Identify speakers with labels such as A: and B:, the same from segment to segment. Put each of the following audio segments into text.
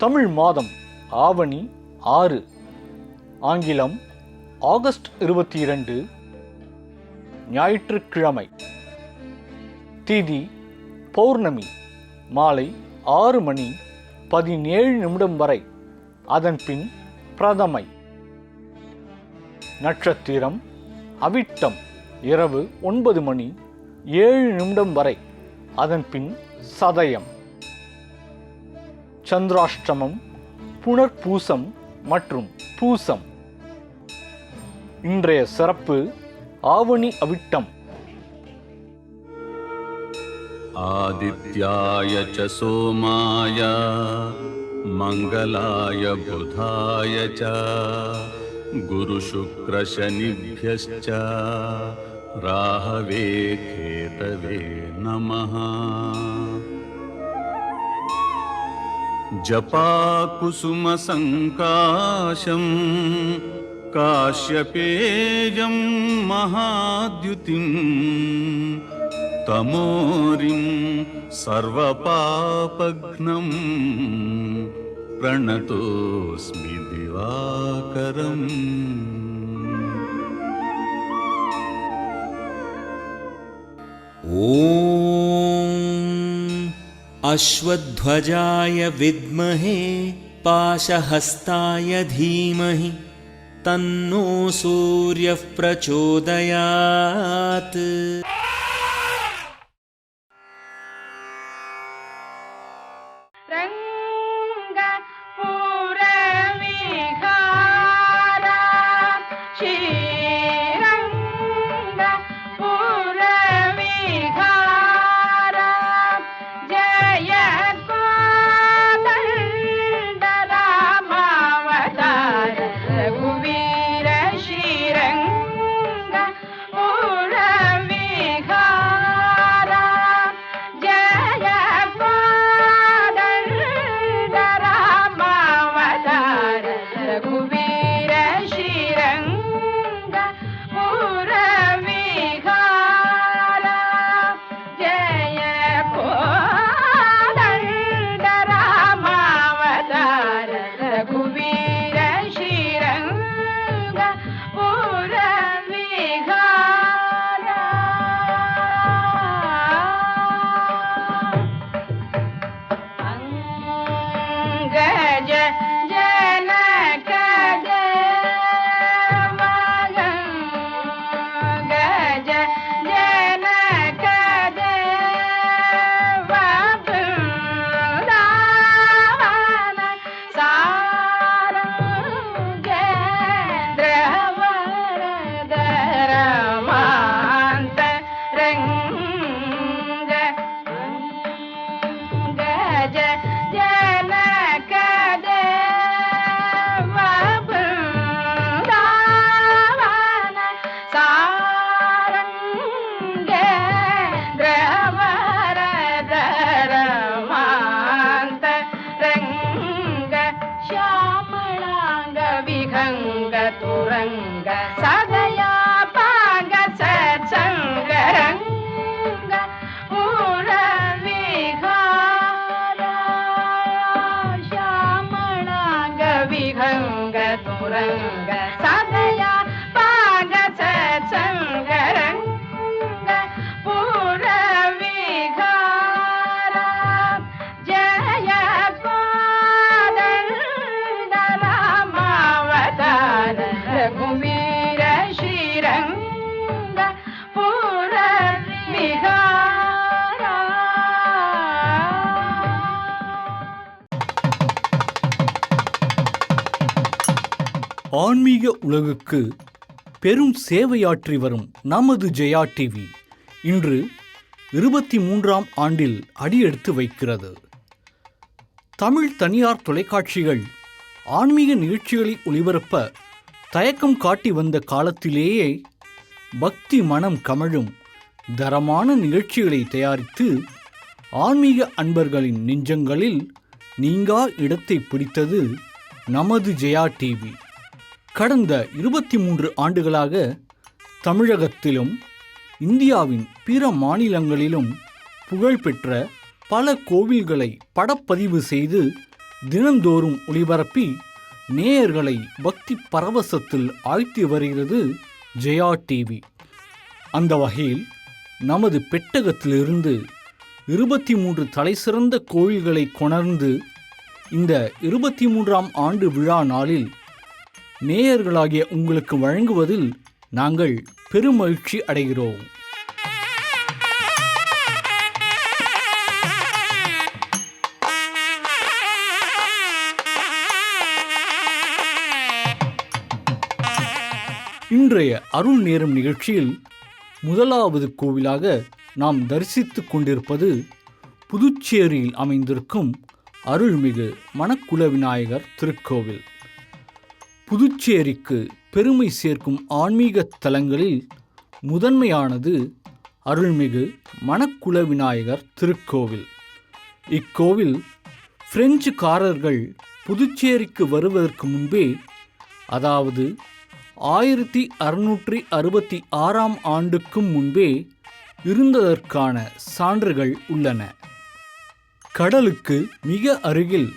A: தமிழ் மாதம் ஆவணி 6, ஆங்கிலம் ஆகஸ்ட் 22, ஞாயிற்றுக்கிழமை. திதி பௌர்ணமி, மாலை 6:17 வரை, அதன்பின் பிரதமை. நட்சத்திரம் அவிட்டம், இரவு 9:07 வரை, அதன்பின் சதயம். சந்திராஷ்டமம் புனர்பூசம் மற்றும் பூசம். இன்றைய சிறப்பு ஆவணி அவிட்டம்.
B: ஆதித்யாய ச சோமாய மங்களாய புதாய ச குரு சுக்ர சனிभ्यश्च ராஹவே கேதவே நமः. ஜபா குசும சங்காசம் காஷ்யபேயம் மகாத்யுதிம் தமோரிம் சர்வபாபக்னம் பிரணதோஸ்மி திவாகரம்.
C: ஓம் அஸ்வத்வஜாய வித்மஹே பாசஹஸ்தாய தீமஹி தன்னோ சூர்யः பிரச்சோதயாத்.
A: ஆன்மீக உலகுக்கு பெரும் சேவையாற்றி வரும் நமது ஜெயா டிவி இன்று 23ஆம் ஆண்டில் அடியெடுத்து வைக்கிறது. தமிழ் தனியார் தொலைக்காட்சிகள் ஆன்மீக நிகழ்ச்சிகளை ஒளிபரப்ப தயக்கம் காட்டி வந்த காலத்திலேயே பக்தி மனம் கமழும் தரமான நிகழ்ச்சிகளை தயாரித்து ஆன்மீக அன்பர்களின் நெஞ்சங்களில் நீங்கா இடத்தை பிடித்தது நமது ஜெயா டிவி. கடந்த 23 ஆண்டுகளாக தமிழகத்திலும் இந்தியாவின் பிற மாநிலங்களிலும் புகழ்பெற்ற பல கோவில்களை படப்பதிவு செய்து தினந்தோறும் ஒளிபரப்பி நேயர்களை பக்தி பரவசத்தில் ஆழ்த்தி வருகிறது ஜெயா டிவி. அந்த வகையில் நமது பெட்டகத்திலிருந்து 23 தலைசிறந்த கோயில்களை கொணர்ந்து இந்த 23ஆம் ஆண்டு விழா நாளில் நேயர்களாகிய உங்களுக்கு வழங்குவதில் நாங்கள் பெருமகிழ்ச்சி அடைகிறோம். இன்றைய அருள் நேரம் நிகழ்ச்சியில் முதலாவது கோவிலாக நாம் தரிசித்துக் கொண்டிருப்பது புதுச்சேரியில் அமைந்திருக்கும் அருள்மிகு மணக்குள விநாயகர் திருக்கோவில். புதுச்சேரிக்கு பெருமை சேர்க்கும் ஆன்மீக தலங்களில் முதன்மையானது அருள்மிகு மணக்குள விநாயகர் திருக்கோவில். இக்கோவில் பிரெஞ்சுக்காரர்கள் புதுச்சேரிக்கு வருவதற்கு முன்பே, அதாவது 1666ஆம் ஆண்டுக்கும் முன்பே இருந்ததற்கான சான்றுகள் உள்ளன. கடலுக்கு மிக அருகில்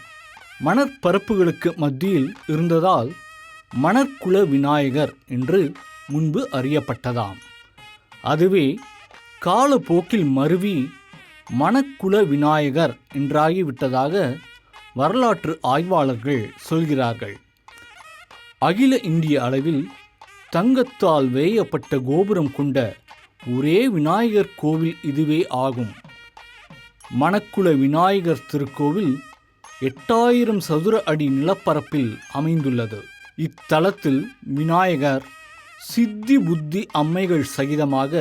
A: மணற்பரப்புகளுக்கு மத்தியில் இருந்ததால் மணக்குள விநாயகர் என்று முன்பு அறியப்பட்டதாம். அதுவே காலப்போக்கில் மருவி மணக்குள விநாயகர் என்றாகிவிட்டதாக வரலாற்று ஆய்வாளர்கள் சொல்கிறார்கள். அகில இந்திய அளவில் தங்கத்தால் வேயப்பட்ட கோபுரம் கொண்ட ஒரே விநாயகர் கோவில் இதுவே ஆகும். மணக்குள விநாயகர் திருக்கோவில் 8000 சதுர அடி நிலப்பரப்பில் அமைந்துள்ளது. இத்தலத்தில் விநாயகர் சித்தி புத்தி அம்மைகள் சகிதமாக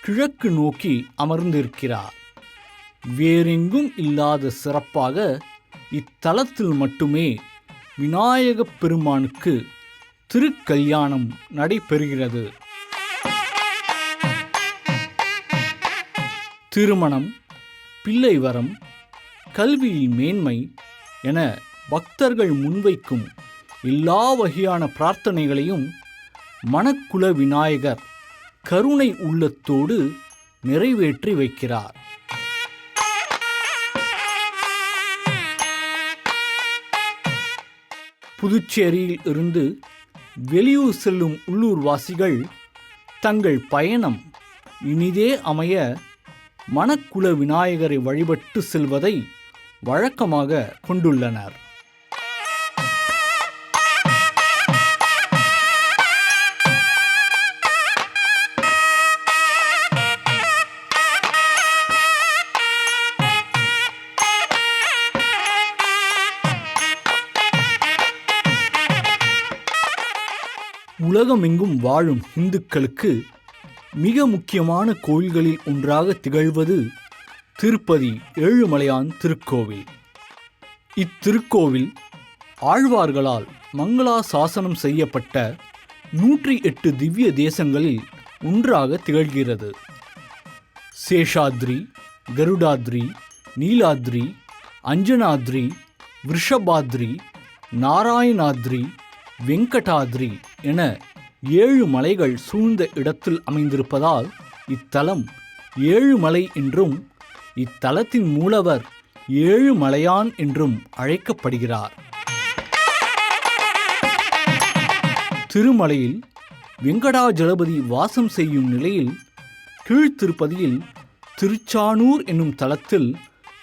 A: கிழக்கு நோக்கி அமர்ந்திருக்கிறார். வேறெங்கும் இல்லாத சிறப்பாக இத்தலத்தில் மட்டுமே விநாயகப் பெருமானுக்கு திருக்கல்யாணம் நடைபெறுகிறது. திருமணம், பிள்ளை வரம், கல்வியில் மேன்மை என பக்தர்கள் முன்வைக்கும் எல்லா வகையான பிரார்த்தனைகளையும் மணக்குள விநாயகர் கருணை உள்ளத்தோடு நிறைவேற்றி வைக்கிறார். புதுச்சேரியில் இருந்து வெளியூர் செல்லும் உள்ளூர்வாசிகள் தங்கள் பயணம் இனிதே அமைய மணக்குள விநாயகரை வழிபட்டு செல்வதை வழக்கமாக கொண்டுள்ளனர். உலகமெங்கும் வாழும் இந்துக்களுக்கு மிக முக்கியமான கோயில்களில் ஒன்றாக திகழ்வது திருப்பதி ஏழுமலையான் திருக்கோவில். இத்திருக்கோவில் ஆழ்வார்களால் மங்களாசாசனம் செய்யப்பட்ட 108 திவ்ய தேசங்களில் ஒன்றாக திகழ்கிறது. சேஷாத்ரி, கருடாத்ரி, நீலாத்ரி, அஞ்சனாத்ரி, விருஷபாத்ரி, நாராயணாத்ரி, வெங்கடாத்ரி என 7 மலைகள் சூழ்ந்த இடத்தில் அமைந்திருப்பதால் இத்தலம் ஏழுமலை என்றும், இத்தலத்தின் மூலவர் ஏழுமலையான் என்றும் அழைக்கப்படுகிறார். திருமலையில் வெங்கடாஜலபதி வாசம் செய்யும் நிலையில் கீழ்த்திருப்பதியில் திருச்சானூர் என்னும் தலத்தில்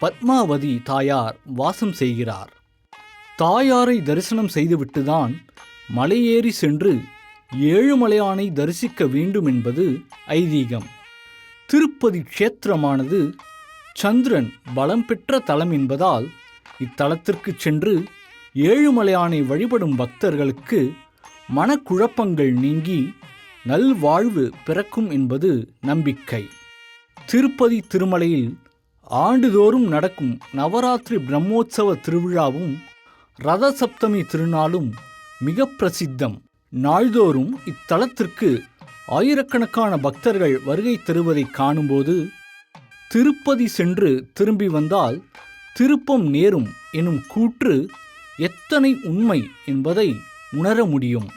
A: பத்மாவதி தாயார் வாசம் செய்கிறார். தாயாரை தரிசனம் செய்துவிட்டுதான் மலையேறி சென்று ஏழுமலையானை தரிசிக்க வேண்டும் என்பது ஐதீகம். திருப்பதி க்ஷேத்திரமானது சந்திரன் பலம் பெற்ற தலம் என்பதால் இத்தலத்திற்கு சென்று ஏழுமலையானை வழிபடும் பக்தர்களுக்கு மனக்குழப்பங்கள் நீங்கி நல்வாழ்வு பிறக்கும் என்பது நம்பிக்கை. திருப்பதி திருமலையில் ஆண்டுதோறும் நடக்கும் நவராத்திரி பிரம்மோற்சவ திருவிழாவும் ரத சப்தமி திருநாளும் மிக பிரசித்தம். நாள்தோறும் இத்தலத்திற்கு ஆயிரக்கணக்கான பக்தர்கள் வருகை தருவதை காணும்போது திருப்பதி சென்று திரும்பி வந்தால் திருப்பம் நேரும் எனும் கூற்று எத்தனை உண்மை என்பதை உணர முடியும்.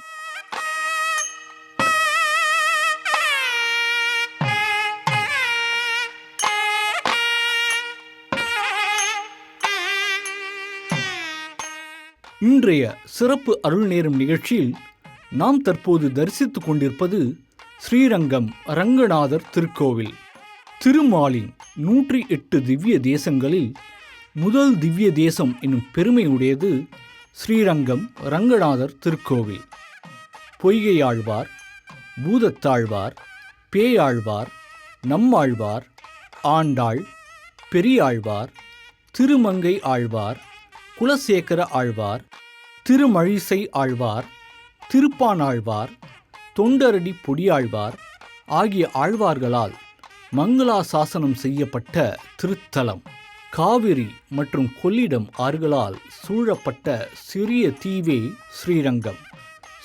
A: இன்றைய சிறப்பு அருள் நேரம் நிகழ்ச்சியில் நாம் தற்போது தரிசித்துக் கொண்டிருப்பது ஸ்ரீரங்கம் ரங்கநாதர் திருக்கோவில். திருமாலின் 108 திவ்ய தேசங்களில் முதல் திவ்ய தேசம் என்னும் பெருமையுடையது ஸ்ரீரங்கம் ரங்கநாதர் திருக்கோவில். பொய்கையாழ்வார், பூதத்தாழ்வார், பேயாழ்வார், நம்மாழ்வார், ஆண்டாள், பெரியாழ்வார், திருமங்கை ஆழ்வார், குலசேகர ஆழ்வார், திருமழிசை ஆழ்வார், திருப்பானாழ்வார், தொண்டரடி பொடியாழ்வார் ஆகிய ஆழ்வார்களால் மங்களாசாசனம் செய்யப்பட்ட திருத்தலம். காவிரி மற்றும் கொள்ளிடம் ஆறுகளால் சூழப்பட்ட சிறிய தீவே ஸ்ரீரங்கம்.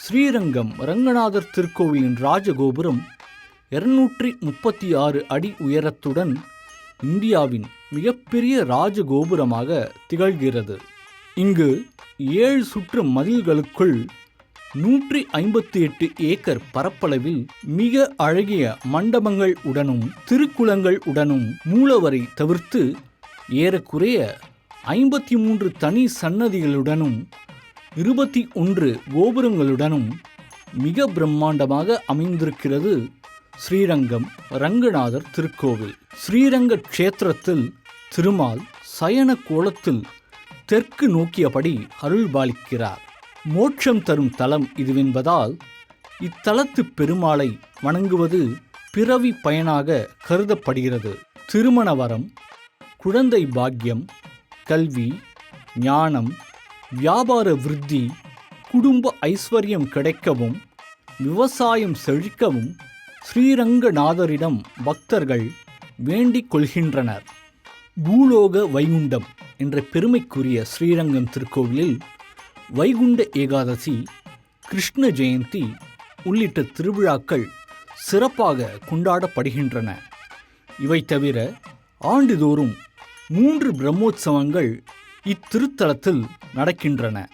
A: ஸ்ரீரங்கம் ரங்கநாதர் திருக்கோவிலின் ராஜகோபுரம் 236 அடி உயரத்துடன் இந்தியாவின் மிகப்பெரிய ராஜகோபுரமாக திகழ்கிறது. இங்கு 7 சுற்று மதில்களுக்குள் 158 ஏக்கர் பரப்பளவில் மிக அழகிய மண்டபங்கள் உடனும் திருக்குளங்கள் உடனும் மூலவரை தவிர்த்து ஏறக்குறைய 53 தனி சன்னதிகளுடனும் 21 கோபுரங்களுடனும் மிக பிரம்மாண்டமாக அமைந்திருக்கிறது ஸ்ரீரங்கம் ரங்கநாதர் திருக்கோவில். ஸ்ரீரங்க க்ஷேத்திரத்தில் திருமால் சயன கோலத்தில் தெற்கு நோக்கியபடி அருள்பாலிக்கிறார். மோட்சம் தரும் தலம் இதுவென்பதால் இத்தலத்து பெருமாளை வணங்குவது பிறவி பயனாக கருதப்படுகிறது. திருமண வரம், குழந்தை பாக்கியம், கல்வி, ஞானம், வியாபார விருத்தி, குடும்ப ஐஸ்வர்யம் கிடைக்கவும் விவசாயம் செழிக்கவும் ஸ்ரீரங்கநாதரிடம் பக்தர்கள் வேண்டிக் கொள்கின்றனர். பூலோக வைகுண்டம் என்ற பெருமைக்குரிய ஸ்ரீரங்கம் திருக்கோவிலில் வைகுண்ட ஏகாதசி, கிருஷ்ண ஜெயந்தி உள்ளிட்ட திருவிழாக்கள் சிறப்பாக கொண்டாடப்படுகின்றன. இவை தவிர ஆண்டுதோறும் 3 பிரம்மோற்சவங்கள் இத்திருத்தலத்தில் நடக்கின்றன.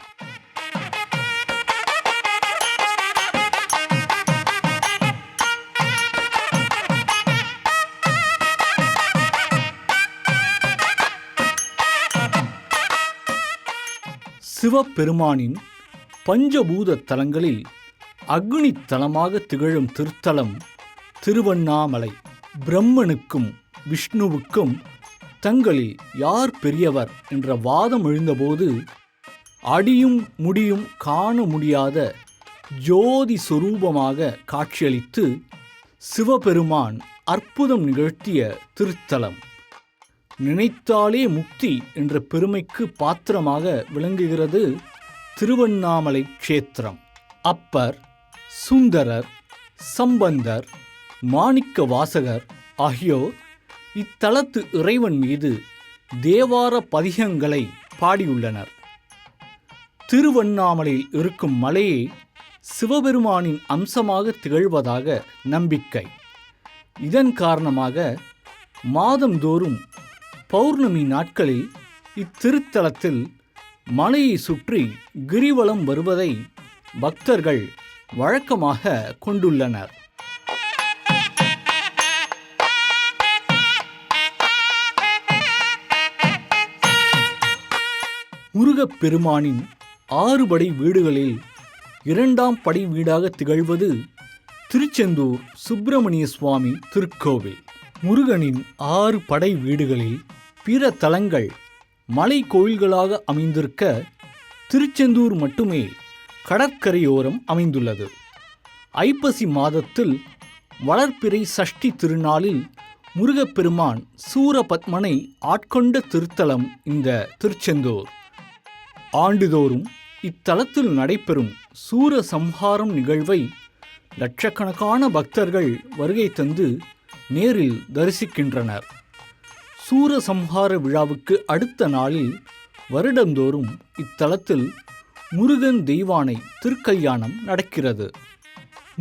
A: சிவபெருமானின் பஞ்சபூத தலங்களில் அக்னி தலமாக திகழும் திருத்தலம் திருவண்ணாமலை. பிரம்மனுக்கும் விஷ்ணுவுக்கும் தங்களில் யார் பெரியவர் என்ற வாதம் எழுந்தபோது அடியும் முடியும் காண முடியாத ஜோதி சொரூபமாக காட்சியளித்து சிவபெருமான் அற்புதம் நிகழ்த்திய திருத்தலம். நினைத்தாலே முக்தி என்ற பெருமைக்கு பாத்திரமாக விளங்குகிறது திருவண்ணாமலை க்ஷேத்திரம். அப்பர், சுந்தரர், சம்பந்தர், மாணிக்க வாசகர் ஆகியோர் இத்தலத்து இறைவன் மீது தேவார பதிகங்களை பாடியுள்ளனர். திருவண்ணாமலையில் இருக்கும் மலையே சிவபெருமானின் அம்சமாக திகழ்வதாக நம்பிக்கை. இதன் காரணமாக மாதந்தோறும் பௌர்ணமி நாட்களில் இத்திருத்தலத்தில் மலையை சுற்றி கிரிவலம் வருவதை பக்தர்கள் வழக்கமாக கொண்டுள்ளனர். முருகப்பெருமானின் 6 படை வீடுகளில் 2ஆம் படை வீடாக திகழ்வது திருச்செந்தூர் சுப்பிரமணிய சுவாமி திருக்கோவில். முருகனின் 6 படை வீடுகளில் பிற தலங்கள் மலை கோயில்களாக அமைந்திருக்க திருச்செந்தூர் மட்டுமே கடற்கரையோரம் அமைந்துள்ளது. ஐப்பசி மாதத்தில் வளர்பிறை சஷ்டி திருநாளில் முருகப்பெருமான் சூரபத்மனை ஆட்கொண்ட திருத்தலம் இந்த திருச்செந்தூர். ஆண்டுதோறும் இத்தலத்தில் நடைபெறும் சூரசம்ஹாரம் நிகழ்வை லட்சக்கணக்கான பக்தர்கள் வருகை தந்து நேரில் தரிசிக்கின்றனர். சூரசம்ஹார விழாவுக்கு அடுத்த நாளில் வருடந்தோறும் இத்தலத்தில் முருகன் தெய்வானை திருக்கல்யாணம் நடக்கிறது.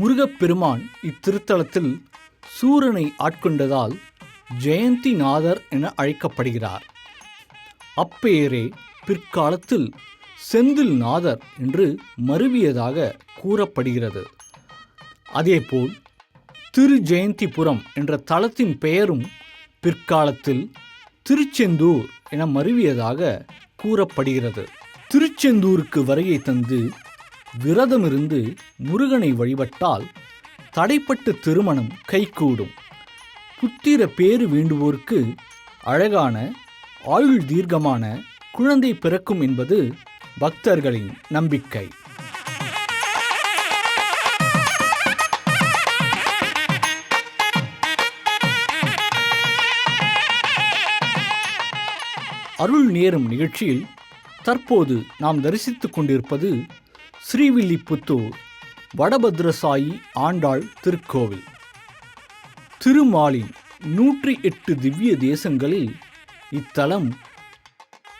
A: முருகப்பெருமான் இத்திருத்தலத்தில் சூரனை ஆட்கொண்டதால் ஜெயந்திநாதர் என அழைக்கப்படுகிறார். அப்பெயரே பிற்காலத்தில் செந்தில் நாதர் என்று மருவியதாக கூறப்படுகிறது. அதேபோல் திரு ஜெயந்திபுரம் என்ற தலத்தின் பெயரும் பிற்காலத்தில் திருச்செந்தூர் என மருவியதாக கூறப்படுகிறது. திருச்செந்தூருக்கு வருகை தந்து விரதமிருந்து முருகனை வழிபட்டால் தடைப்பட்ட திருமணம் கைகூடும். புத்திர பேறு வேண்டுவோருக்கு அழகான ஆயுள் தீர்க்கமான குழந்தை பிறக்கும் என்பது பக்தர்களின் நம்பிக்கை. அருள் நேரம் நிகழ்ச்சியில் தற்போது நாம் தரிசித்துக் கொண்டிருப்பது ஸ்ரீவில்லிபுத்தூர் வடபத்ரசாயி ஆண்டாள் திருக்கோவில். திருமாலின் 108 திவ்ய தேசங்களில் இத்தலம்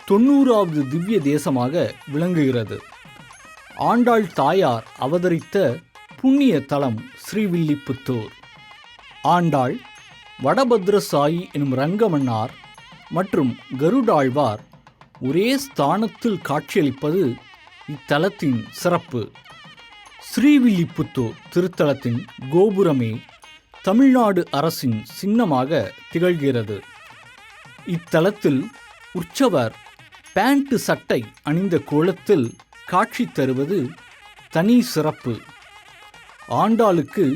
A: 90வது திவ்ய தேசமாக விளங்குகிறது. ஆண்டாள் தாயார் அவதரித்த புண்ணிய தலம் ஸ்ரீவில்லிபுத்தூர். ஆண்டாள், வடபத்ரசாயி எனும் ரங்கமன்னார் மற்றும் கருடாழ்வார் ஒரே ஸ்தானத்தில் காட்சியளிப்பது இத்தலத்தின் சிறப்பு. ஸ்ரீவில்லிபுத்தூர் திருத்தலத்தின் கோபுரமே தமிழ்நாடு அரசின் சின்னமாக திகழ்கிறது. இத்தலத்தில் உற்சவர் பேண்ட் சட்டை அணிந்த கோலத்தில் காட்சி தருவது தனி சிறப்பு. ஆண்டாளுக்கு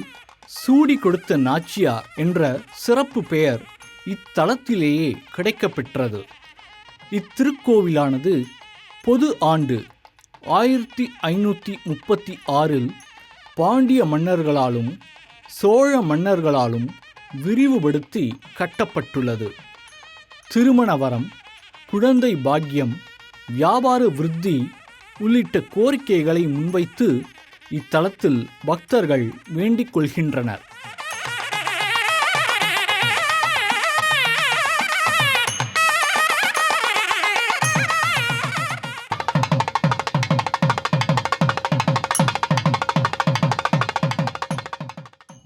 A: சூடி கொடுத்த நாச்சியார் என்ற சிறப்பு பெயர் இத்தலத்திலேயே கிடைக்கப்பெற்றது. இத்திருக்கோவிலானது பொது ஆண்டு 1536 பாண்டிய மன்னர்களாலும் சோழ மன்னர்களாலும் விரிவுபடுத்தி கட்டப்பட்டுள்ளது. திருமண வரம், குழந்தை பாக்கியம், வியாபார விருத்தி உள்ளிட்ட கோரிக்கைகளை முன்வைத்து இத்தலத்தில் பக்தர்கள் வேண்டிக் கொள்கின்றனர்.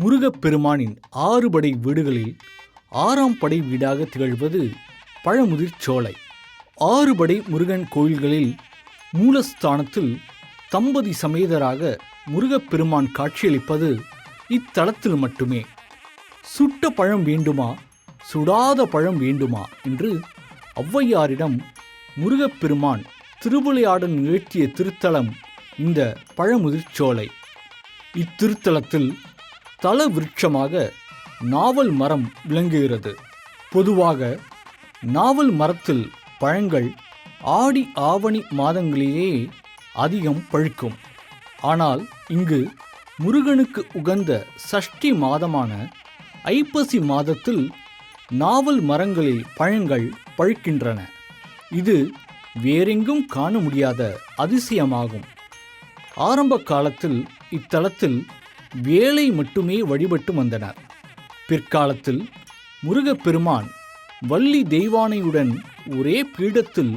A: முருகப்பெருமானின் 6 படை வீடுகளில் 6ஆம் படை வீடாக திகழ்வது பழமுதிர்ச்சோலை. 6 படை முருகன் கோயில்களில் மூலஸ்தானத்தில் தம்பதி சமேதராக முருகப்பெருமான் காட்சியளிப்பது இத்தலத்தில் மட்டுமே. சுட்ட பழம் வேண்டுமா, சுடாத பழம் வேண்டுமா என்று ஔவையாரிடம் முருகப்பெருமான் திருவிளையாடல் நிகழ்த்திய திருத்தலம் இந்த பழமுதிர்ச்சோலை. இத்திருத்தலத்தில் தல விருட்சமாக நாவல் மரம் விளங்குகிறது. பொதுவாக நாவல் மரத்தில் பழங்கள் ஆடி ஆவணி மாதங்களிலேயே அதிகம் பழுக்கும். ஆனால் இங்கு முருகனுக்கு உகந்த சஷ்டி மாதமான ஐப்பசி மாதத்தில் நாவல் மரங்களில் பழங்கள் பழுக்கின்றன. இது வேறெங்கும் காண முடியாத அதிசயமாகும். ஆரம்ப காலத்தில் இத்தலத்தில் வேலை மட்டுமே வழிபட்டு வந்தனர். பிற்காலத்தில் முருகப்பெருமான் வள்ளி தெய்வானையுடன் ஒரே பீடத்தில்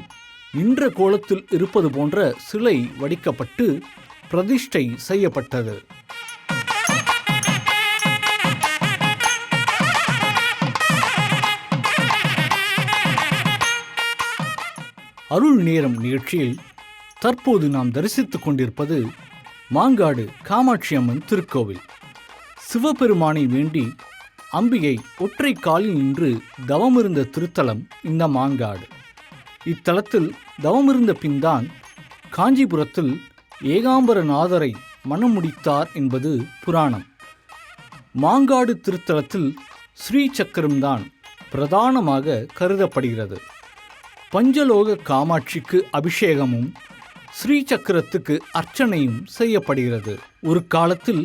A: நின்ற கோலத்தில் இருப்பது போன்ற சிலை வடிக்கப்பட்டு பிரதிஷ்டை செய்யப்பட்டது. அருள் நேரம் நிகழ்ச்சியில் தற்போது நாம் தரிசித்துக் கொண்டிருப்பது மாங்காடு காமாட்சி அம்மன் திருக்கோவில். சிவபெருமானை வேண்டி அம்பிகை ஒற்றை காலில் நின்று தவமிருந்த திருத்தலம் இந்த மாங்காடு. இத்தலத்தில் தவமிருந்த பின்தான் காஞ்சிபுரத்தில் ஏகாம்பரநாதரை மணம் முடித்தார் என்பது புராணம். மாங்காடு திருத்தலத்தில் ஸ்ரீ சக்கரம்தான் பிரதானமாக கருதப்படுகிறது. பஞ்சலோக காமாட்சிக்கு அபிஷேகமும் ஸ்ரீ சக்கரத்துக்கு அர்ச்சனையும் செய்யப்படுகிறது. ஒரு காலத்தில்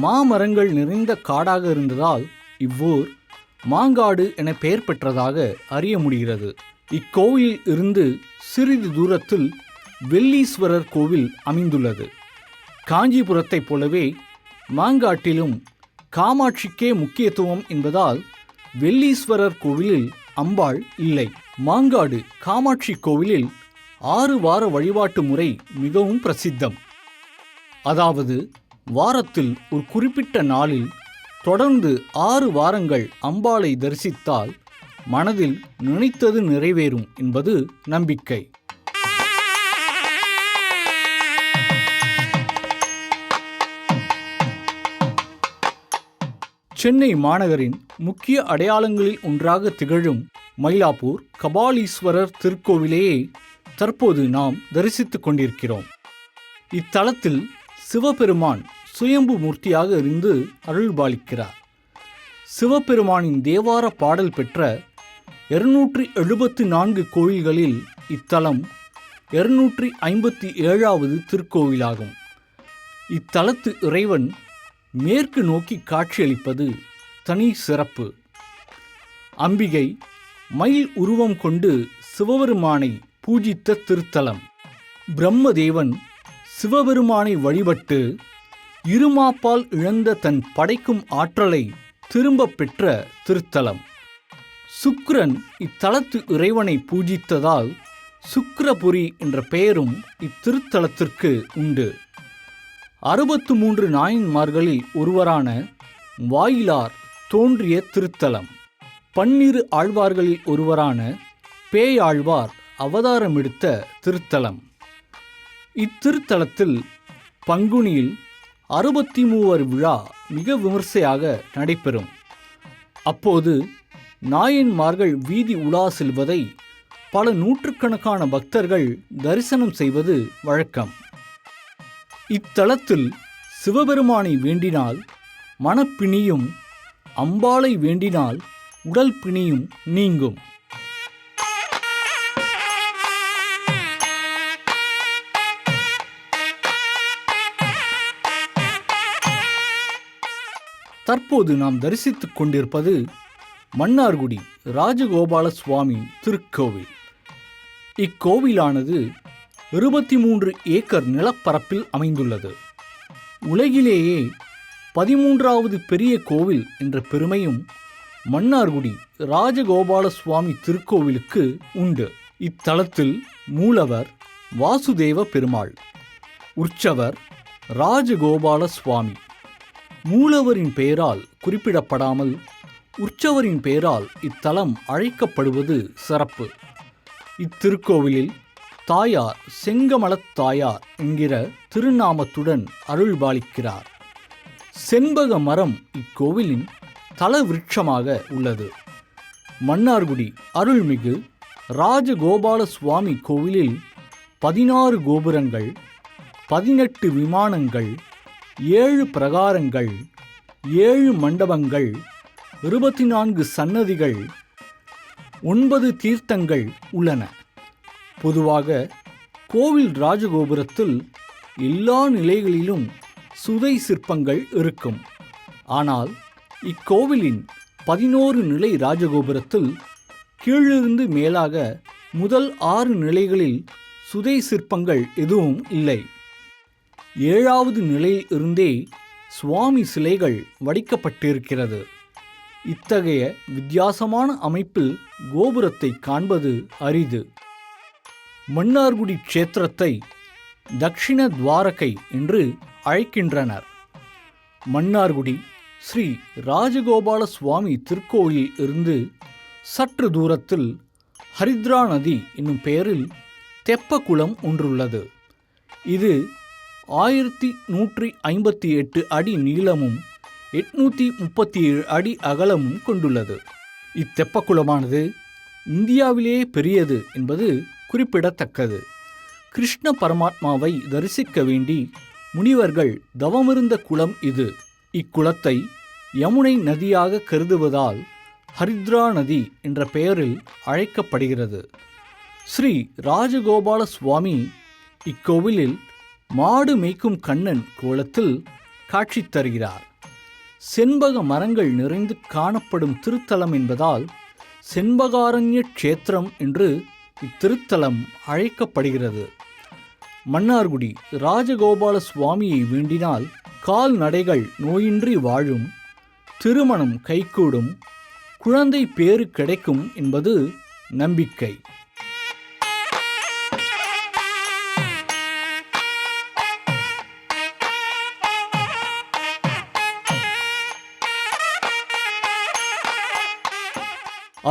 A: மாமரங்கள் நிறைந்த காடாக இருந்ததால் இவ்வூர் மாங்காடு என பெயர் பெற்றதாக அறிய முடிகிறது. இக்கோவிலில் இருந்து சிறிது தூரத்தில் வெள்ளீஸ்வரர் கோவில் அமைந்துள்ளது. காஞ்சிபுரத்தைப் போலவே மாங்காட்டிலும் காமாட்சிக்கே முக்கியத்துவம் என்பதால் வெள்ளீஸ்வரர் கோவிலில் அம்பாள் இல்லை. மாங்காடு காமாட்சி கோவிலில் 6 வார வழிபாட்டு முறை மிகவும் பிரசித்தம். அதாவது வாரத்தில் ஒரு குறிப்பிட்ட நாளில் தொடர்ந்து 6 வாரங்கள் அம்பாளை தரிசித்தால் மனதில் நினைத்தது நிறைவேறும் என்பது நம்பிக்கை. சென்னை மாநகரின் முக்கிய அடையாளங்களில் ஒன்றாக திகழும் மயிலாப்பூர் கபாலீஸ்வரர் திருக்கோவிலேயே தற்போது நாம் தரிசித்துக் கொண்டிருக்கிறோம். இத்தலத்தில் சிவபெருமான் சுயம்பு மூர்த்தியாக இருந்து அருள்பாலிக்கிறார். சிவபெருமானின் தேவார பாடல் பெற்ற 274 கோயில்களில் இத்தலம் 257வது திருக்கோவிலாகும். இத்தலத்து இறைவன் மேற்கு நோக்கி காட்சியளிப்பது தனி சிறப்பு. அம்பிகை மயில் உருவம் கொண்டு சிவபெருமானை பூஜித்த திருத்தலம். பிரம்மதேவன் சிவபெருமானை வழிபட்டு இருமாப்பால் இழந்த தன் படைக்கும் ஆற்றலை திரும்பப் பெற்ற திருத்தலம். சுக்கிரன் இத்தலத்து இறைவனை பூஜித்ததால் சுக்கிரபுரி என்ற பெயரும் இத்திருத்தலத்திற்கு உண்டு. 63 நாயன்மார்களில் ஒருவரான வாயிலார் தோன்றிய திருத்தலம். 12 ஆழ்வார்களில் ஒருவரான பேயாழ்வார் அவதாரம் எடுத்த திருத்தலம். இத்திருத்தலத்தில் பங்குனியில் 63 விழா மிக விமர்சையாக நடைபெறும். அப்போது நாயன்மார்கள் வீதி உலா செல்வதை பல நூற்றுக்கணக்கான பக்தர்கள் தரிசனம் செய்வது வழக்கம். இத்தலத்தில் சிவபெருமானை வேண்டினால் மனப்பிணியும், அம்பாளை வேண்டினால் உடல் பிணியும் நீங்கும். தற்போது நாம் தரிசித்துக் கொண்டிருப்பது மன்னார்குடி ராஜகோபால சுவாமி திருக்கோவில். இக்கோவிலானது 23 ஏக்கர் நிலப்பரப்பில் அமைந்துள்ளது. உலகிலேயே 13வது பெரிய கோவில் என்ற பெருமையும் மன்னார்குடி ராஜகோபால சுவாமி திருக்கோவிலுக்கு உண்டு. இத்தலத்தில் மூலவர் வாசுதேவ பெருமாள், உற்சவர் ராஜகோபால சுவாமி. மூலவரின் பெயரால் குறிப்பிடப்படாமல் உற்சவரின் பெயரால் இத்தலம் அழைக்கப்படுவது சிறப்பு. இத்திருக்கோவிலில் தாயார் செங்கமலத் தாயார் என்கிற திருநாமத்துடன் அருள்பாலிக்கிறார். செண்பக மரம் இக்கோவிலின் தல விருட்சமாக உள்ளது. மன்னார்குடி அருள்மிகு ராஜகோபால சுவாமி கோவிலில் 16 கோபுரங்கள், 18 விமானங்கள், 7 பிரகாரங்கள், 7 மண்டபங்கள், 24 சன்னதிகள், 9 தீர்த்தங்கள் உள்ளன. பொதுவாக கோவில் ராஜகோபுரத்தில் எல்லா நிலைகளிலும் சுதை சிற்பங்கள் இருக்கும். ஆனால் இக்கோவிலின் 11 நிலை ராஜகோபுரத்தில் கீழிருந்து மேலாக முதல் 6 நிலைகளில் சுதை சிற்பங்கள் எதுவும் இல்லை. 7வது நிலையில் இருந்தே சுவாமி சிலைகள் வடிக்கப்பட்டிருக்கிறது. இத்தகைய வித்தியாசமான அமைப்பில் கோபுரத்தை காண்பது அரிது. மன்னார்குடி க்ஷேத்திரத்தை தக்ஷிண துவாரகை என்று அழைக்கின்றனர். மன்னார்குடி ஸ்ரீ ராஜகோபால சுவாமி திருக்கோயில் இருந்து சற்று தூரத்தில் ஹரித்ரா நதி என்னும் பெயரில் தெப்பக்குளம் ஒன்றுள்ளது. இது 1158 அடி நீளமும் 837 அடி அகலமும் கொண்டுள்ளது. இத்தெப்பக்குளமானது இந்தியாவிலேயே பெரியது என்பது குறிப்பிடத்தக்கது. கிருஷ்ண பரமாத்மாவை தரிசிக்க வேண்டி முனிவர்கள் தவமிருந்த குளம் இது. இக்குளத்தை யமுனை நதியாக கருதுவதால் ஹரித்ரா நதி என்ற பெயரில் அழைக்கப்படுகிறது. ஸ்ரீ ராஜகோபால சுவாமி இக்கோவிலில் மாடு மேய்க்கும் கண்ணன் கோலத்தில் காட்சி தருகிறார். செண்பக மரங்கள் நிறைந்து காணப்படும் திருத்தலம் என்பதால் செண்பகாரண்ய க்ஷேத்திரம் என்று இத்திருத்தலம் அழைக்கப்படுகிறது. மன்னார்குடி ராஜகோபால சுவாமியை வேண்டினால் கால்நடைகள் நோயின்றி வாழும், திருமணம் கைகூடும், குழந்தை பேறு கிடைக்கும் என்பது நம்பிக்கை.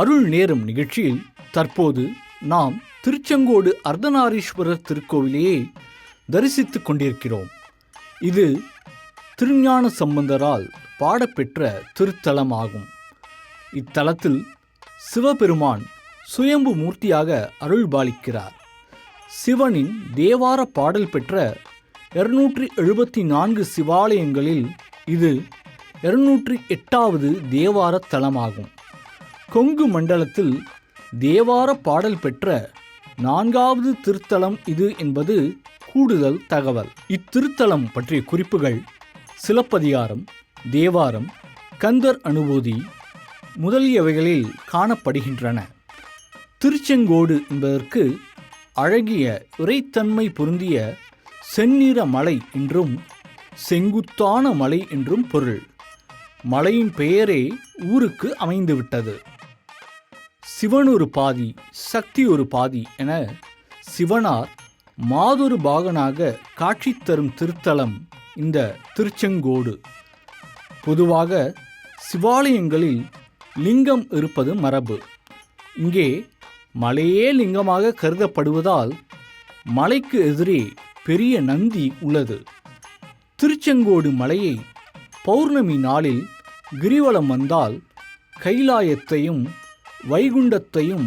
A: அருள் நேரம் நிகழ்ச்சியில் தற்போது நாம் திருச்செங்கோடு அர்த்தநாரீஸ்வரர் திருக்கோவிலையே தரிசித்துக் கொண்டிருக்கிறோம். இது திருஞான சம்பந்தரால் பாடப்பெற்ற திருத்தலமாகும். இத்தலத்தில் சிவபெருமான் சுயம்பு மூர்த்தியாக அருள்பாலிக்கிறார். சிவனின் தேவார பாடல் பெற்ற 274 சிவாலயங்களில் இது 208வது தேவார தலமாகும். கொங்கு மண்டலத்தில் தேவார பாடல் பெற்ற 4வது திருத்தலம் இது என்பது கூடுதல் தகவல். இத்திருத்தலம் பற்றிய குறிப்புகள் சிலப்பதிகாரம், தேவாரம், கந்தர் அனுபூதி முதலியவைகளில் காணப்படுகின்றன. திருச்செங்கோடு என்பதற்கு அழகிய இறைத்தன்மை பொருந்திய செந்நிற மலை என்றும் செங்குத்தான மலை என்றும் பொருள். மலையின் பெயரே ஊருக்கு அமைந்துவிட்டது. சிவன் ஒரு பாதி, சக்தி ஒரு பாதி என சிவனார் மாதொரு பாகனாக காட்சி தரும் திருத்தலம் இந்த திருச்செங்கோடு. பொதுவாக சிவாலயங்களில் லிங்கம் இருப்பது மரபு. இங்கே மலையே லிங்கமாக கருதப்படுவதால் மலைக்கு எதிரே பெரிய நந்தி உள்ளது. திருச்செங்கோடு மலையை பௌர்ணமி நாளில் கிரிவலம் வந்தால் கைலாயத்தையும் வைகுண்டத்தையும்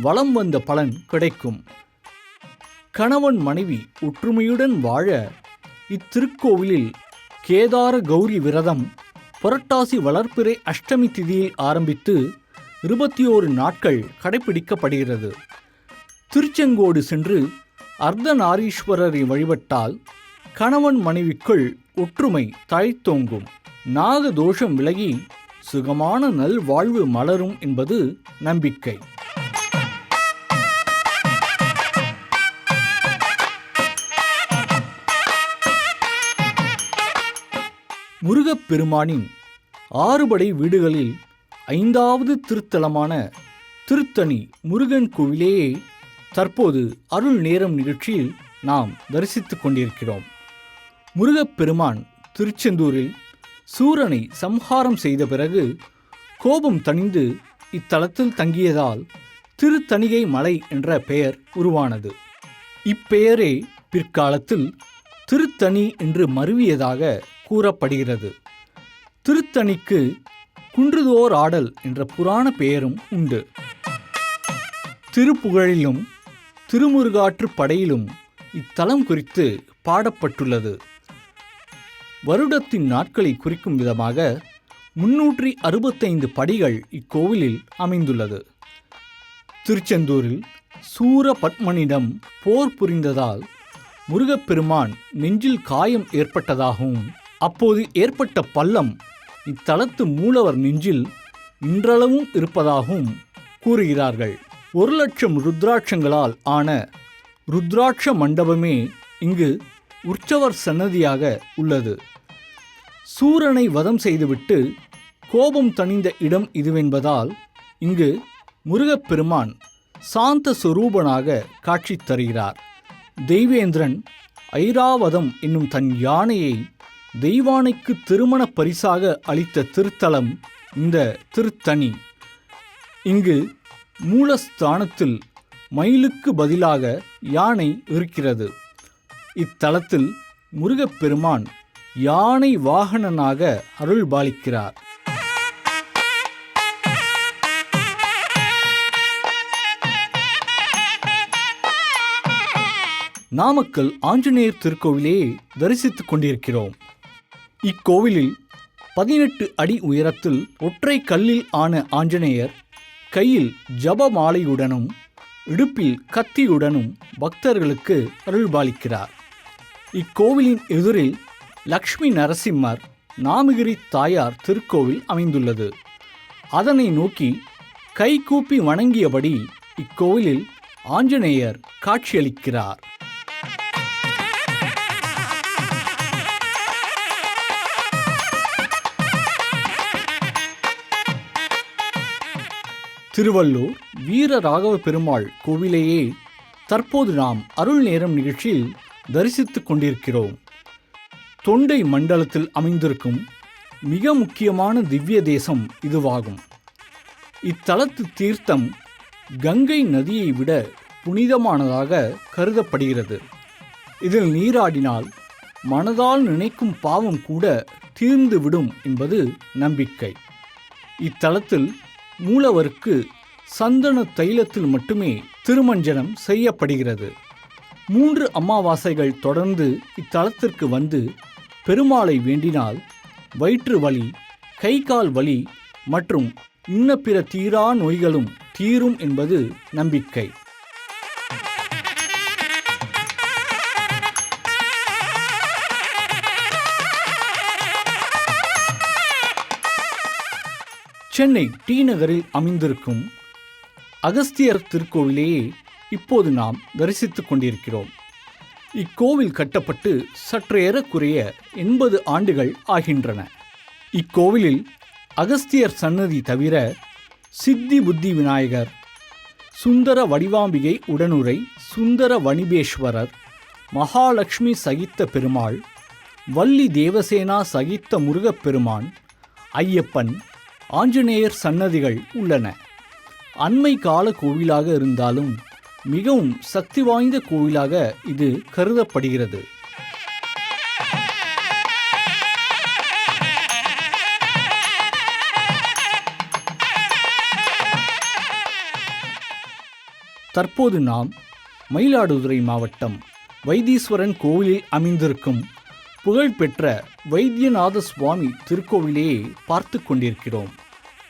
A: வலம் வந்த பலன் கிடைக்கும். கணவன் மனைவி ஒற்றுமையுடன் வாழ இத்திருக்கோவிலில் கேதார கௌரி விரதம் புரட்டாசி வளர்பிறை அஷ்டமி திதியில் ஆரம்பித்து 21 நாட்கள் கடைபிடிக்கப்படுகிறது. திருச்செங்கோடு சென்று அர்த்தநாரீஸ்வரரை வழிபட்டால் கணவன் மனைவிக்குள் ஒற்றுமை தழைத்தோங்கும், நாகதோஷம் விலகி சுகமான நல்வாழ்வு மலரும் என்பது நம்பிக்கை. முருகப்பெருமானின் 6 படை வீடுகளில் 5வது திருத்தலமான திருத்தணி முருகன் கோவிலேயே தற்போது அருள் நேரம் நிகழ்ச்சியில் நாம் தரிசித்துக் கொண்டிருக்கிறோம். முருகப்பெருமான் திருச்செந்தூரில் சூரனை சம்ஹாரம் செய்த பிறகு கோபம் தணிந்து இத்தலத்தில் தங்கியதால் திருத்தணிகை மலை என்ற பெயர் உருவானது. இப்பெயரே பிற்காலத்தில் திருத்தணி என்று மருவியதாக கூறப்படுகிறது. திருத்தணிக்கு குன்றுதோர் ஆடல் என்ற புராண பெயரும் உண்டு. திருப்புகழிலும் திருமுருகாற்று படையிலும் இத்தலம் குறித்து பாடப்பட்டுள்ளது. வருடத்தின் நாட்களை குறிக்கும் விதமாக 365 படிகள் இக்கோவிலில் அமைந்துள்ளது. திருச்செந்தூரில் சூரபத்மனிடம் போர் புரிந்ததால் முருகப்பெருமான் நெஞ்சில் காயம் ஏற்பட்டதாகவும் அப்போது ஏற்பட்ட பள்ளம் இத்தலத்து மூலவர் நெஞ்சில் இன்றளவும் இருப்பதாகவும் கூறுகிறார்கள். 1,00,000 ருத்ராட்சங்களால் ஆன ருத்ராட்ச மண்டபமே இங்கு உற்சவர் சன்னதியாக உள்ளது. சூரனை வதம் செய்துவிட்டு கோபம் தணிந்த இடம் இதுவென்பதால் இங்கு முருகப்பெருமான் சாந்த சொரூபனாக காட்சி தருகிறார். தெய்வேந்திரன் ஐராவதம் என்னும் தன் யானையை தெய்வானைக்கு திருமண பரிசாக அளித்த திருத்தலம் இந்த திருத்தணி. இங்கு மூலஸ்தானத்தில் மயிலுக்கு பதிலாக யானை இருக்கிறது. இத்தலத்தில் முருகப்பெருமான் யானை வாகனனாக அருள்பாலிக்கிறார். நாமக்கல் ஆஞ்சநேயர் திருக்கோவிலே தரிசித்துக் கொண்டிருக்கிறோம். இக்கோவிலில் 18 அடி உயரத்தில் ஒற்றை கல்லில் ஆன ஆஞ்சநேயர் கையில் ஜபமாலையுடனும் இடுப்பில் கத்தியுடனும் பக்தர்களுக்கு அருள்பாலிக்கிறார். இக்கோவிலின் எதிரில் லக்ஷ்மி நரசிம்மர் நாமகிரி தாயார் திருக்கோவில் அமைந்துள்ளது. அதனை நோக்கி கைகூப்பி வணங்கியபடி இக்கோவிலில் ஆஞ்சநேயர் காட்சியளிக்கிறார். திருவள்ளூர் வீரராகவ பெருமாள் கோவிலையே தற்போது நாம் அருள் நேரம் நிகழ்ச்சியில் தரிசித்துக் கொண்டிருக்கிறோம். தொண்டை மண்டலத்தில் அமைந்திருக்கும் மிக முக்கியமான திவ்ய தேசம் இதுவாகும். இத்தலத்து தீர்த்தம் கங்கை நதியை விட புனிதமானதாக கருதப்படுகிறது. இதில் நீராடினால் மனதால் நினைக்கும் பாவம் கூட தீர்ந்துவிடும் என்பது நம்பிக்கை. இத்தலத்தில் மூலவருக்கு சந்தன தைலத்தில் மட்டுமே திருமஞ்சனம் செய்யப்படுகிறது. 3 அமாவாசைகள் தொடர்ந்து இத்தலத்திற்கு வந்து பெருமாளை வேண்டினால் வயிற்று வலி, கை கால் வலி மற்றும் இன்ன பிற தீரா நோய்களும் தீரும் என்பது நம்பிக்கை. சென்னை டி நகரில் அமைந்திருக்கும் அகஸ்தியர் திருக்கோவிலையே இப்போது நாம் தரிசித்துக் கொண்டிருக்கிறோம். இக்கோவில் கட்டப்பட்டு சற்றேறக்குறைய 80 ஆண்டுகள் ஆகின்றன. இக்கோவிலில் அகஸ்தியர் சன்னதி தவிர சித்தி புத்தி விநாயகர், சுந்தர வடிவாம்பிகை உடனுரை சுந்தர வணிபேஸ்வரர், மகாலட்சுமி சகித்த பெருமாள், வள்ளி தேவசேனா சகித்த முருகப்பெருமான், ஐயப்பன், ஆஞ்சநேயர் சன்னதிகள் உள்ளன. அண்மை கால கோவிலாக இருந்தாலும் மிகவும் சக்தி வாய்ந்த கோவிலாக இது கருதப்படுகிறது. தற்போது நாம் மயிலாடுதுறை மாவட்டம் வைத்தீஸ்வரன் கோவிலில் அமைந்திருக்கும் புகழ்பெற்ற வைத்தியநாத சுவாமி திருக்கோவிலையே பார்த்து கொண்டிருக்கிறோம்.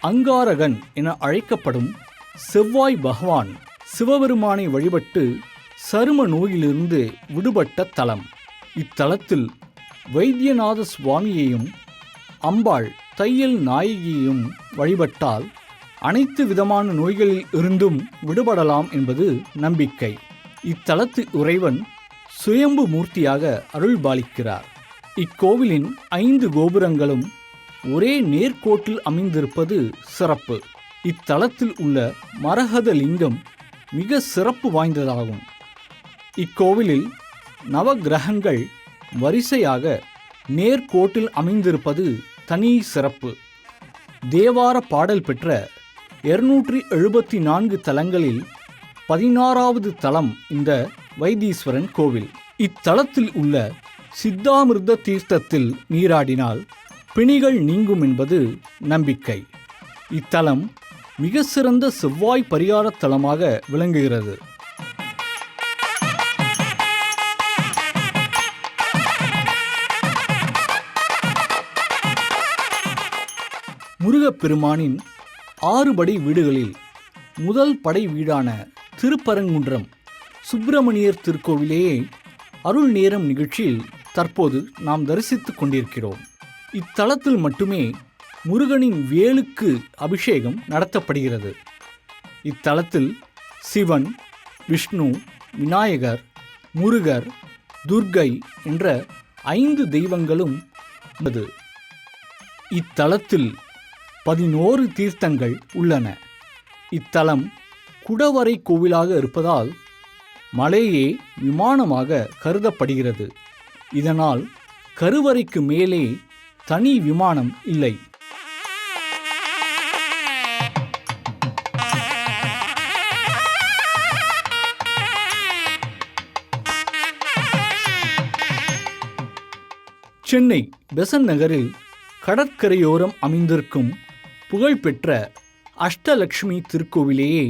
A: அங்காரகன் என அழைக்கப்படும் செவ்வாய் பகவான் சிவபெருமானை வழிபட்டு சரும நோயிலிருந்து விடுபட்ட தலம். இத்தலத்தில் வைத்தியநாத சுவாமியையும் அம்பாள் தையல் நாயகியையும் வழிபட்டால் அனைத்து விதமான நோய்களில் இருந்தும் விடுபடலாம் என்பது நம்பிக்கை. இத்தலத்து இறைவன் சுயம்பு மூர்த்தியாக அருள்பாலிக்கிறார். இக்கோவிலின் 5 கோபுரங்களும் ஒரே நேர்கோட்டில் அமைந்திருப்பது சிறப்பு. இத்தலத்தில் உள்ள மரகத லிங்கம் மிக சிறப்பு வாய்ந்ததாகும். இக்கோவிலில் நவக்கிரகங்கள் வரிசையாக நேர்கோட்டில் அமைந்திருப்பது தனி சிறப்பு. தேவார பாடல் பெற்ற 274 தலங்களில் 16வது தலம் இந்த வைத்தீஸ்வரன் கோவில். இத்தலத்தில் உள்ள சித்தாமிர்த தீர்த்தத்தில் நீராடினால் பிணிகள் நீங்கும் என்பது நம்பிக்கை. இத்தலம் மிக சிறந்த செவ்வாய் பரிகார தலமாக விளங்குகிறது. முருகப்பெருமானின் 6 படை வீடுகளில் முதல் படை வீடான திருப்பரங்குன்றம் சுப்பிரமணியர் திருக்கோவிலேயே அருள் நேரம் நிகழ்ச்சியில் தற்போது நாம் தரிசித்துக் கொண்டிருக்கிறோம். இத்தலத்தில் மட்டுமே முருகனின் வேலுக்கு அபிஷேகம் நடத்தப்படுகிறது. இத்தலத்தில் சிவன், விஷ்ணு, விநாயகர், முருகர், துர்க்கை என்ற 5 தெய்வங்களும் உள்ளது. இத்தலத்தில் 11 தீர்த்தங்கள் உள்ளன. இத்தலம் குடவரை கோவிலாக இருப்பதால் மலையே விமானமாக கருதப்படுகிறது. இதனால் கருவறைக்கு மேலே தனி விமானம் இல்லை. சென்னை பெசன்ட் நகரில் கடற்கரையோரம் அமைந்திருக்கும் புகழ்பெற்ற அஷ்டலட்சுமி திருக்கோவிலையே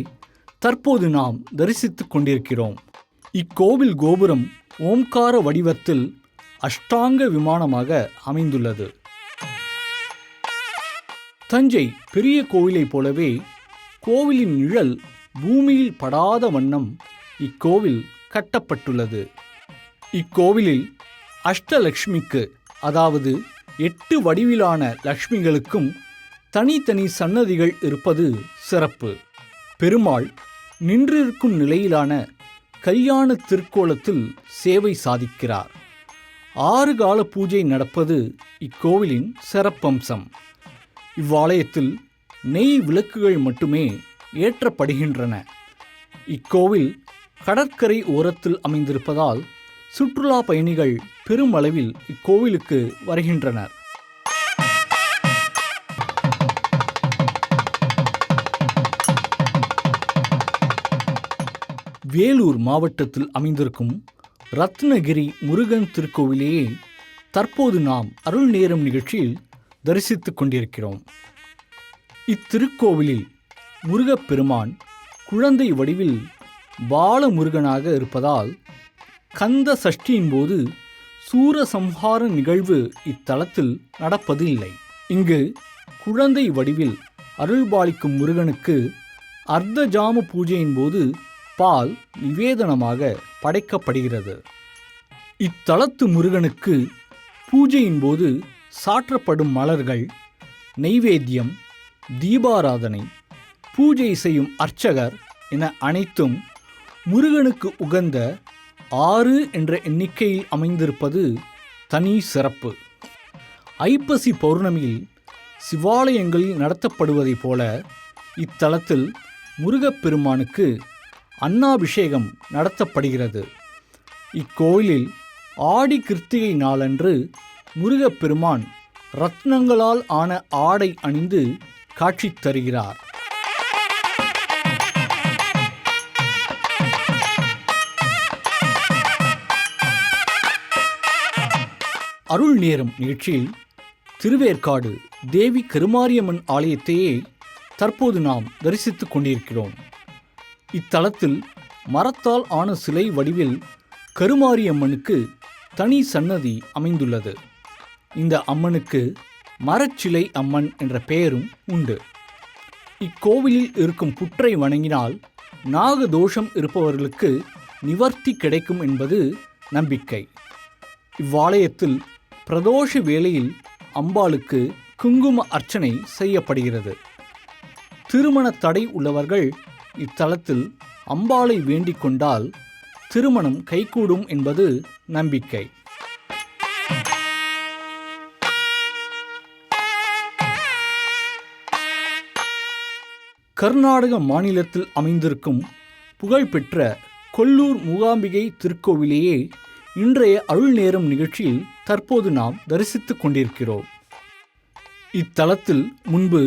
A: தற்போது நாம் தரிசித்துக் கொண்டிருக்கிறோம். இக்கோவில் கோபுரம் ஓம்கார வடிவத்தில் அஷ்டாங்க விமானமாக அமைந்துள்ளது. தஞ்சை பெரிய கோவிலைப் போலவே கோவிலின் நிழல் பூமியில் படாத வண்ணம் இக்கோவில் கட்டப்பட்டுள்ளது. இக்கோவிலில் அஷ்டலட்சுமிக்கு, அதாவது 8 வடிவிலான லட்சுமிகளுக்கும் தனித்தனி சன்னதிகள் இருப்பது சிறப்பு. பெருமாள் நின்றிருக்கும் நிலையிலான கல்யாண திருக்கோலத்தில் சேவை சாதிக்கிறார். 6 கால பூஜை நடப்பது இக்கோவிலின் சிறப்பம்சம். இவ்வாலயத்தில் நெய் விளக்குகள் மட்டுமே ஏற்றப்படுகின்றன. இக்கோவில் கடற்கரை ஓரத்தில் அமைந்திருப்பதால் சுற்றுலா பயணிகள் பெருமளவில் இக்கோவிலுக்கு வருகின்றனர். வேலூர் மாவட்டத்தில் அமைந்திருக்கும் ரத்னகிரி முருகன் திருக்கோவிலேயே தற்போது நாம் அருள் நேரம் நிகழ்ச்சியில் தரிசித்துக் கொண்டிருக்கிறோம். இத்திருக்கோவிலில் முருகப்பெருமான் குழந்தை வடிவில் பாலமுருகனாக இருப்பதால் கந்த சஷ்டியின் போது சூரசம்ஹார நிகழ்வு இத்தலத்தில் நடப்பது இல்லை. இங்கு குழந்தை வடிவில் அருள்பாலிக்கும் முருகனுக்கு அர்த்தஜாம பூஜையின் போது பால் நிவேதனமாக படைக்கப்படுகிறது. இத்தலத்து முருகனுக்கு பூஜையின் போது சாற்றப்படும் மலர்கள், நெய்வேத்தியம், தீபாராதனை, பூஜை செய்யும் அர்ச்சகர் என அனைத்தும் முருகனுக்கு உகந்த 6 என்ற எண்ணிக்கையில் அமைந்திருப்பது தனி சிறப்பு. ஐப்பசி பௌர்ணமியில் சிவாலயங்களில் நடத்தப்படுவதைப் போல இத்தலத்தில் முருகப்பெருமானுக்கு அன்னாபிஷேகம் நடத்தப்படுகிறது. இக்கோயிலில் ஆடி கிருத்திகை நாளன்று முருகப்பெருமான் ரத்னங்களால் ஆன ஆடை அணிந்து காட்சி தருகிறார். அருள் நேரம் நிகழ்ச்சியில் திருவேற்காடு தேவி கருமாரியம்மன் ஆலயத்தையே தற்போது நாம் தரிசித்துக் கொண்டிருக்கிறோம். இத்தலத்தில் மரத்தால் ஆன சிலை வடிவில் கருமாரியம்மனுக்கு தனி சன்னதி அமைந்துள்ளது. இந்த அம்மனுக்கு மரச்சிலை அம்மன் என்ற பெயரும் உண்டு. இக்கோவிலில் இருக்கும் புற்றை வணங்கினால் நாகதோஷம் இருப்பவர்களுக்கு நிவர்த்தி கிடைக்கும் என்பது நம்பிக்கை. இவ்வாலயத்தில் பிரதோஷ வேளையில் அம்பாளுக்கு குங்கும அர்ச்சனை செய்யப்படுகிறது. திருமண தடை உள்ளவர்கள் இத்தலத்தில் அம்பாளை வேண்டிக் கொண்டால் திருமணம் கைகூடும் என்பது நம்பிக்கை. கர்நாடக மாநிலத்தில் அமைந்திருக்கும் புகழ்பெற்ற கொல்லூர் மூகாம்பிகை திருக்கோவிலையே இன்றைய அருள் நேரம் நிகழ்ச்சியில் தற்போது நாம் தரிசித்துக் கொண்டிருக்கிறோம். இத்தலத்தில் முன்பு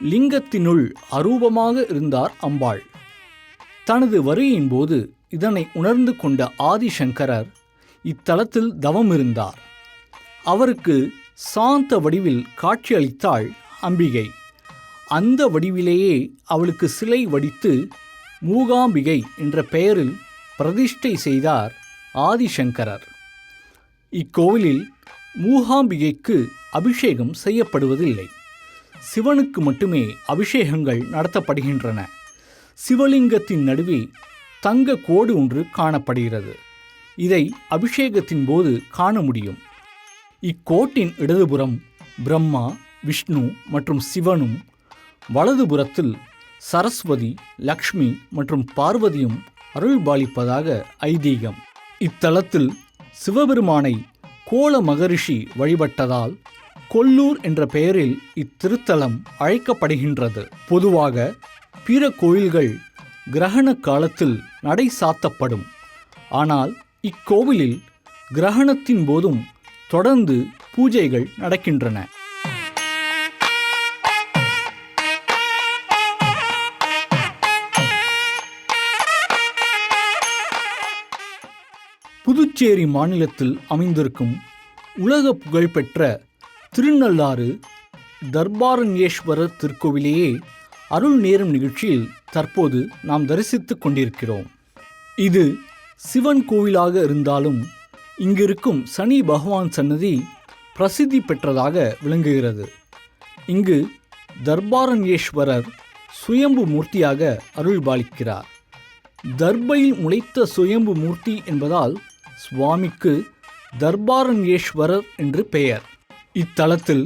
A: லிங்கத்தினுள் அரூபமாக இருந்தார் அம்பாள். தனது வருகையின் போது இதனை உணர்ந்து கொண்ட ஆதிசங்கரர் இத்தலத்தில் தவம் இருந்தார். அவருக்கு சாந்த வடிவில் காட்சியளித்தாள் அம்பிகை. அந்த வடிவிலேயே அவளுக்கு சிலை வடித்து மூகாம்பிகை என்ற பெயரில் பிரதிஷ்டை செய்தார் ஆதிசங்கரர். இக்கோவிலில் மூகாம்பிகைக்கு அபிஷேகம் செய்யப்படுவதில்லை. சிவனுக்கு மட்டுமே அபிஷேகங்கள் நடத்தப்படுகின்றன. சிவலிங்கத்தின் நடுவே தங்க கோடு ஒன்று காணப்படுகிறது. இதை அபிஷேகத்தின் போது காண முடியும். இக்கோட்டின் இடதுபுறம் பிரம்மா, விஷ்ணு மற்றும் சிவனும், வலதுபுறத்தில் சரஸ்வதி, லக்ஷ்மி மற்றும் பார்வதியும் அருள்பாலிப்பதாக ஐதீகம். இத்தலத்தில் சிவபெருமானை கோல மகரிஷி வழிபட்டதால் கொல்லூர் என்ற பெயரில் இத்திருத்தலம் அழைக்கப்படுகின்றது. பொதுவாக பிற கோயில்கள் கிரகண காலத்தில் நடை சாத்தப்படும். ஆனால் இக்கோவிலில் கிரகணத்தின் போதும் தொடர்ந்து பூஜைகள் நடக்கின்றன. புதுச்சேரி மாநிலத்தில் அமைந்திருக்கும் உலக புகழ்பெற்ற திருநள்ளாறு தர்பாரண்யேஸ்வரர் திருக்கோவிலையே அருள் நேரம் நிகழ்ச்சியில் தற்போது நாம் தரிசித்துக் கொண்டிருக்கிறோம். இது சிவன் கோவிலாக இருந்தாலும் இங்கிருக்கும் சனி பகவான் சன்னதி பிரசித்தி பெற்றதாக விளங்குகிறது. இங்கு தர்பாரண்யேஸ்வரர் சுயம்பு மூர்த்தியாக அருள்பாலிக்கிறார். தர்பையில் முளைத்த சுயம்பு மூர்த்தி என்பதால் சுவாமிக்கு தர்பாரண்யேஸ்வரர் என்று பெயர். இத்தலத்தில்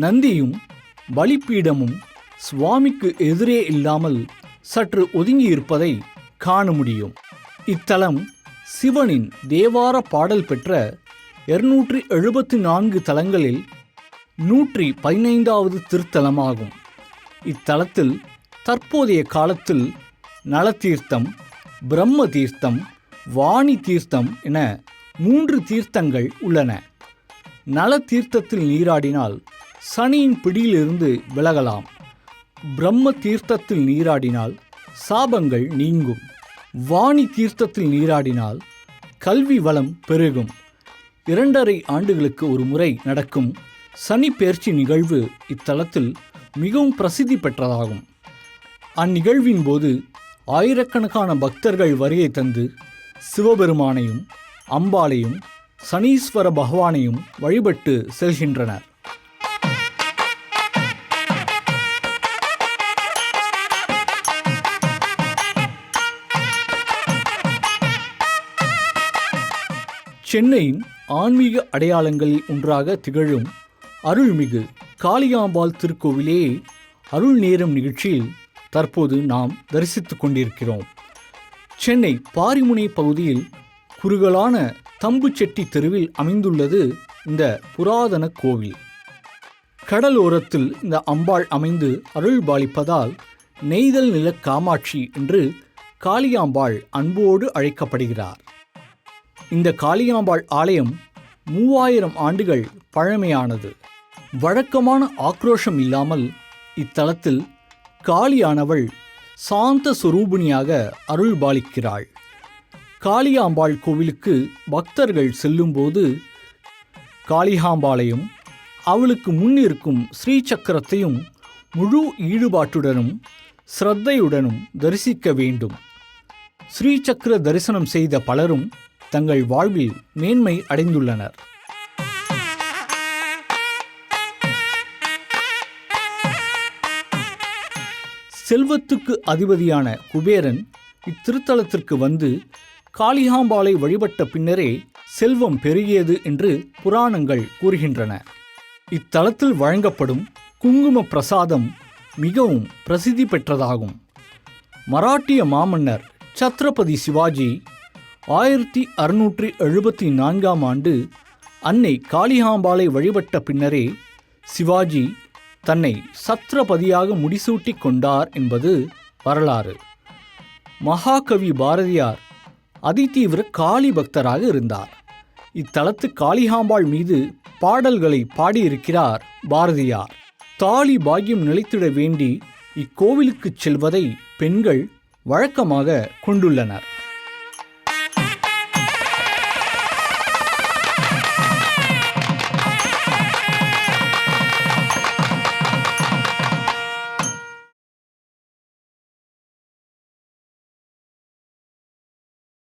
A: நந்தியும் பலிப்பீடமும் சுவாமிக்கு எதிரே இல்லாமல் சற்று ஒதுங்கியிருப்பதை காண முடியும். இத்தலம் சிவனின் தேவார பாடல் பெற்ற 274 தலங்களில் 115வது திருத்தலமாகும். இத்தலத்தில் தற்போதைய காலத்தில் நலதீர்த்தம், பிரம்ம தீர்த்தம், வாணி தீர்த்தம் என 3 தீர்த்தங்கள் உள்ளன. நல தீர்த்தத்தில் நீராடினால் சனியின் பிடியிலிருந்து விலகலாம். பிரம்ம தீர்த்தத்தில் நீராடினால் சாபங்கள் நீங்கும். வாணி தீர்த்தத்தில் நீராடினால் கல்வி வளம் பெருகும். 2.5 ஆண்டுகளுக்கு ஒரு முறை நடக்கும் சனி பெயர்ச்சி நிகழ்வு இத்தலத்தில் மிகவும் பிரசித்தி பெற்றதாகும். அந்நிகழ்வின் போது ஆயிரக்கணக்கான பக்தர்கள் வருகை தந்து சிவபெருமானையும் அம்பாளையும் சனீஸ்வர பகவானையும் வழிபட்டு செல்கின்றனர். சென்னையின் ஆன்மீக அடையாளங்களில் ஒன்றாக திகழும் அருள்மிகு காளிகாம்பாள் திருக்கோவிலே அருள் நேரம் நிகழ்ச்சியில் தற்போது நாம் தரிசித்துக் கொண்டிருக்கிறோம். சென்னை பாரிமுனை பகுதியில் குறுகலான தம்புச்செட்டி தெருவில் அமைந்துள்ளது இந்த புராதன கோவில். கடலோரத்தில் இந்த அம்பாள் அமைந்து அருள் பாலிப்பதால் நெய்தல் நில காமாட்சி என்று காளிகாம்பாள் அன்போடு அழைக்கப்படுகிறார். இந்த காளிகாம்பாள் ஆலயம் 3000 ஆண்டுகள் பழமையானது. வழக்கமான ஆக்ரோஷம் இல்லாமல் இத்தலத்தில் காளியானவள் சாந்த சுரூபிணியாக அருள் பாலிக்கிறாள். காளிகாம்பாள் கோவிலுக்கு பக்தர்கள் செல்லும்போது காளிகாம்பாளையும் அவளுக்கு முன்னிருக்கும் ஸ்ரீசக்கரத்தையும் முழு ஈடுபாட்டுடனும் ஸ்ரத்தையுடனும் தரிசிக்க வேண்டும். ஸ்ரீசக்கர தரிசனம் செய்த பலரும் தங்கள் வாழ்வில் மேன்மை அடைந்துள்ளனர். செல்வத்துக்கு அதிபதியான குபேரன் இத்திருத்தலத்திற்கு வந்து காளிகாம்பாளை வழிபட்ட பின்னரே செல்வம் பெருகியது என்று புராணங்கள் கூறுகின்றன. இத்தலத்தில் வழங்கப்படும் குங்கும பிரசாதம் மிகவும் பிரசித்தி பெற்றதாகும். மராட்டிய மாமன்னர் சத்ரபதி சிவாஜி 1674ஆம் ஆண்டு அன்னை காளிகாம்பாளை வழிபட்ட பின்னரே சிவாஜி தன்னை சத்ரபதியாக முடிசூட்டி கொண்டார் என்பது வரலாறு. மகாகவி பாரதியார் அதிதீவிர காளி பக்தராக இருந்தார். இத்தலத்து காளிகாம்பாள் மீது பாடல்களை பாடியிருக்கிறார் பாரதியார். தாலி பாக்கியம் நிலைத்திட வேண்டி இக்கோவிலுக்கு செல்வதை பெண்கள் வழக்கமாக கொண்டுள்ளனர்.